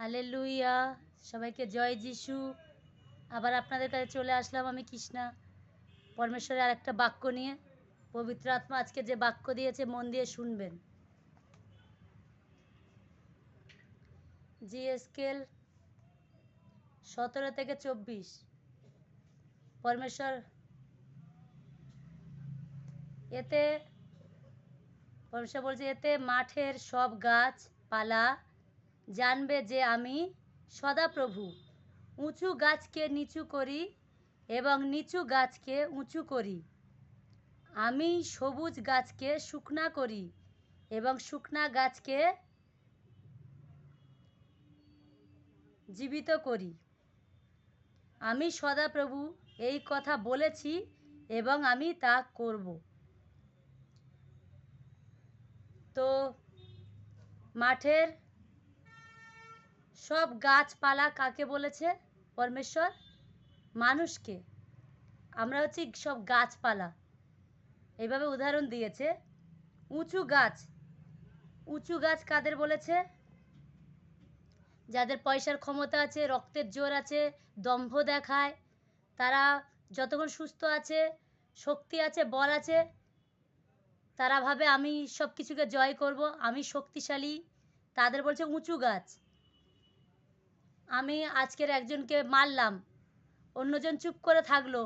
Hallelujah. সবাইকে জয় যিশু। আবার আপনাদের কাছে চলে আসলাম আমি কৃষ্ণা, পরমেশ্বরের আরেকটা বাক্য নিয়ে। পবিত্র আত্মা আজকে যে বাক্য দিয়েছে মন দিয়ে শুনবেন। জিএসকেল 17 থেকে 24। পরমেশ্বর বলছে, এতে মাঠের সব গাছপালা জানবে যে আমি সদাপ্রভু উঁচু গাছকে নিচু করি এবং নিচু গাছকে উঁচু করি। আমি সবুজ গাছকে শুকনা করি এবং শুকনা গাছকে জীবিত করি। আমি সদাপ্রভু এই কথা বলেছি এবং আমি তা করব। তো মাঠের সব গাছপালা কাকে বলেছে পরমেশ্বর? মানুষকে। আমরা হচ্ছি সব গাছপালা। এইভাবে উদাহরণ দিয়েছে। উঁচু গাছ কাদের বলেছে? যাদের পয়সার ক্ষমতা আছে, রক্তের জোর আছে, দম্ভ দেখায়, তারা যতক্ষণ সুস্থ আছে, শক্তি আছে, বল আছে, তারা ভাবে আমি সব কিছুকে জয় করব, আমি শক্তিশালী, তাদের বলছে উঁচু গাছ। আমি আজকের একজনকে মারলাম, অন্যজন চুপ করে থাকলো,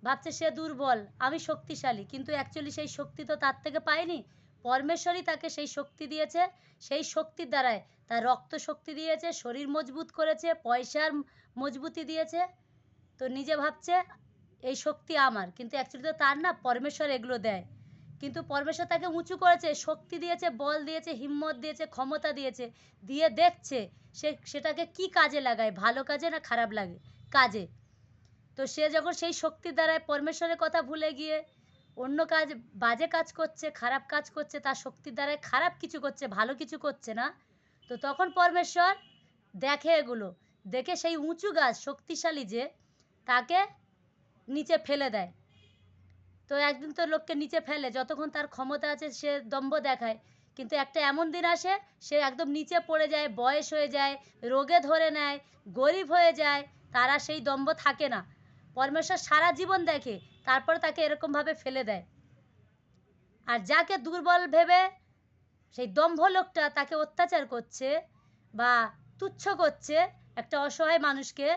ভাবছে সে দুর্বল, আমি শক্তিশালী, কিন্তু অ্যাকচুয়ালি সেই শক্তি তো তার থেকে পায়নি। পরমেশ্বরই তাকে সেই শক্তি দিয়েছে। সেই শক্তির দ্বারায় তার রক্ত শক্তি দিয়েছে, শরীর মজবুত করেছে, পয়সার মজবুতি দিয়েছে। তো নিজে ভাবছে এই শক্তি আমার, কিন্তু অ্যাকচুয়ালি তো তার না, পরমেশ্বর এগুলো দেয়। কিন্তু পরমেশ্বর তাকে উঁচু করেছে, শক্তি দিয়েছে, বল দিয়েছে, হিম্মত দিয়েছে, ক্ষমতা দিয়েছে, দিয়ে দেখছে সেটাকে কি কাজে লাগায়, ভালো কাজে না খারাপ লাগে কাজে। তো সে যখন সেই শক্তির দ্বারায় পরমেশ্বরের কথা ভুলে গিয়ে অন্য কাজ, বাজে কাজ করছে, খারাপ কাজ করছে, তার শক্তির দ্বারায় খারাপ কিছু করছে, ভালো কিছু করছে না, তো তখন পরমেশ্বর দেখে এগুলো, দেখে সেই উঁচু গাছ শক্তিশালী যে, তাকে নিচে ফেলে দেয়। তো একদিন তো লোককে নিচে ফেলে, যতক্ষণ তার ক্ষমতা আছে সে দম্ভ দেখায়, কিন্তু একটা এমন দিন আসে সে একদম নিচে পড়ে যায়, বয়স হয়ে যায়, রোগে ধরে নেয়, গরিব হয়ে যায়, তারা সেই দম্ভ থাকে না। পরমেশ্বর সারা জীবন দেখে, তারপর তাকে এরকমভাবে ফেলে দেয়। আর যাকে দুর্বল ভেবে সেই দম্ভ লোকটা তাকে অত্যাচার করছে বা তুচ্ছ করছে, একটা অসহায় মানুষকে,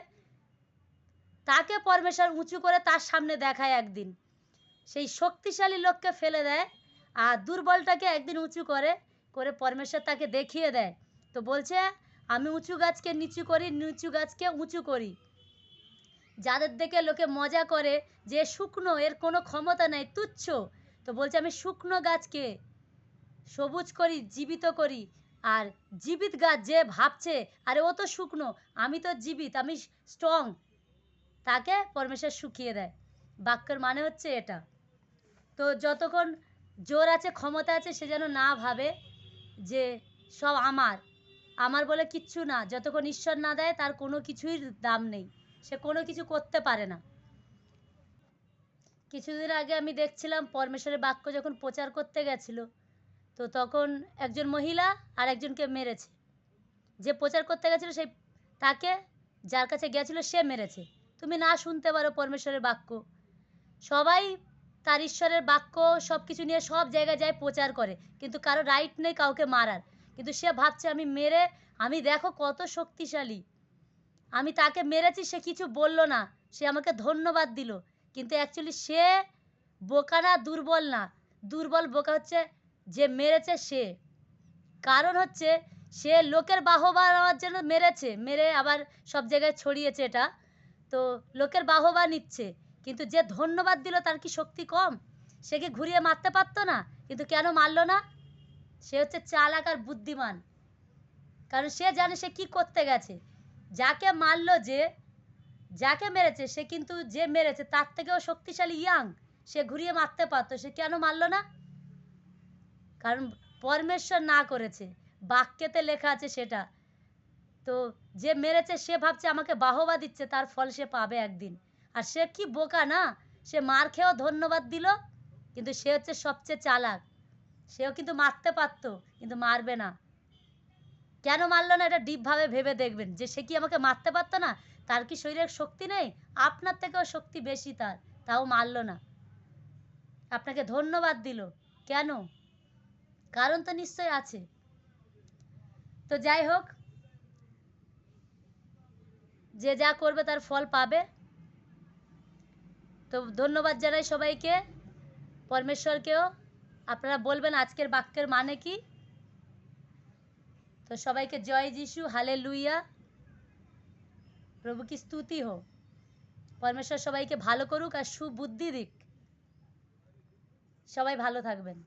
তাকে পরমেশ্বর উঁচু করে তার সামনে দেখায় একদিন। সেই শক্তিশালী লোককে ফেলে দেয়, আর দুর্বলটাকে একদিন উঁচু করে পরমেশ্বর তাকে দেখিয়ে দেয়। তো বলছে আমি উঁচু গাছকে নিচু করি, নিচু গাছকে উঁচু করি। যাদের দেখে লোকে মজা করে যে শুকনো, এর কোনো ক্ষমতা নাই, তুচ্ছ, তো বলছে আমি শুকনো গাছকে সবুজ করি, জীবিত করি। আর জীবিত গাছ যে ভাবছে আরে ও তো শুকনো, আমি তো জীবিত, আমি স্ট্রং, তাকে পরমেশ্বর শুকিয়ে দেয়। বাক্যের মানে হচ্ছে এটা। তো যতক্ষণ জোর আছে, ক্ষমতা আছে, সে যেন না ভাবে যে সব আমার বলে কিচ্ছু না। যতক্ষণ ঈশ্বর না দেয় তার কোনো কিছুই দাম নেই, সে কোনো কিছু করতে পারে না। কিছুদিন আগে আমি দেখছিলাম পরমেশ্বরের বাক্য যখন প্রচার করতে গেছিল, তো তখন একজন মহিলা আর একজনকে মেরেছে। যে প্রচার করতে গেছিল সেই, তাকে যার কাছে গেছিল সে মেরেছে। তুমি না শুনতে পারো পরমেশ্বরের বাক্য, সবাই তার ঈশ্বরের বাক্য সব কিছু নিয়ে সব জায়গায় যায়, প্রচার করে, কিন্তু কারো রাইট নেই কাউকে মারার। কিন্তু সে ভাবছে আমি মেরে, আমি দেখো কত শক্তিশালী, আমি তাকে মেরেছি, সে কিছু বলল না, সে আমাকে ধন্যবাদ দিল। কিন্তু অ্যাকচুয়ালি সে বোকা না, দুর্বল না। দুর্বল বোকা হচ্ছে যে মেরেছে সে। কারণ হচ্ছে সে লোকের বাহবা নেওয়ার জন্য মেরেছে, মেরে আবার সব জায়গায় ছড়িয়েছে এটা, তো লোকের বাহবা নিচ্ছে। কিন্তু যে ধন্যবাদ দিল তার কি শক্তি কম? সে কি ঘুরিয়ে মারতে পারতো না? কিন্তু কেন মারলো না? সে হচ্ছে চালাক আর বুদ্ধিমান, কারণ সে জানে সে কি করতে গেছে। যাকে মারলো, যাকে মেরেছে, সে কিন্তু যে মেরেছে তার থেকেও শক্তিশালী, ইয়াং, সে ঘুরিয়ে মারতে পারতো, সে কেন মারলো না? কারণ পরমেশ্বর না করেছে, বাক্যেতে লেখা আছে সেটা। তো যে মেরেছে সে ভাবছে আমাকে বাহবা দিচ্ছে, তার ফল সে পাবে একদিন। আর সে কি বোকা না, সে মার খেয়েও ধন্যবাদ দিল, কিন্তু সে হচ্ছে সবচেয়ে চালাক। সেও কিন্তু মারতে পারতো, কিন্তু মারবে না। কেন মারলো না এটা ডিপভাবে ভেবে দেখবেন, যে সে কি আমাকে মারতে পারতো না? তার কি শরীরের শক্তি নেই? আপনার থেকেও শক্তি বেশি তার, তাও মারলো না। আপনাকে ধন্যবাদ দিল। কেন? কারণ তো নিশ্চয় আছে। তো যাই হোক, যে যা করবে তার ফল পাবে। তো ধন্যবাদ জানাই সবাইকে, পরমেশ্বরকেও। আপনারা বলবেন আজকের বাক্যের মানে কি। তো সবাইকে জয় যিশু, হালেলুয়া, প্রভু কি স্তুতি হোক। পরমেশ্বর সবাইকে ভালো করুক আর সুবুদ্ধি দিক। সবাই ভালো থাকবেন।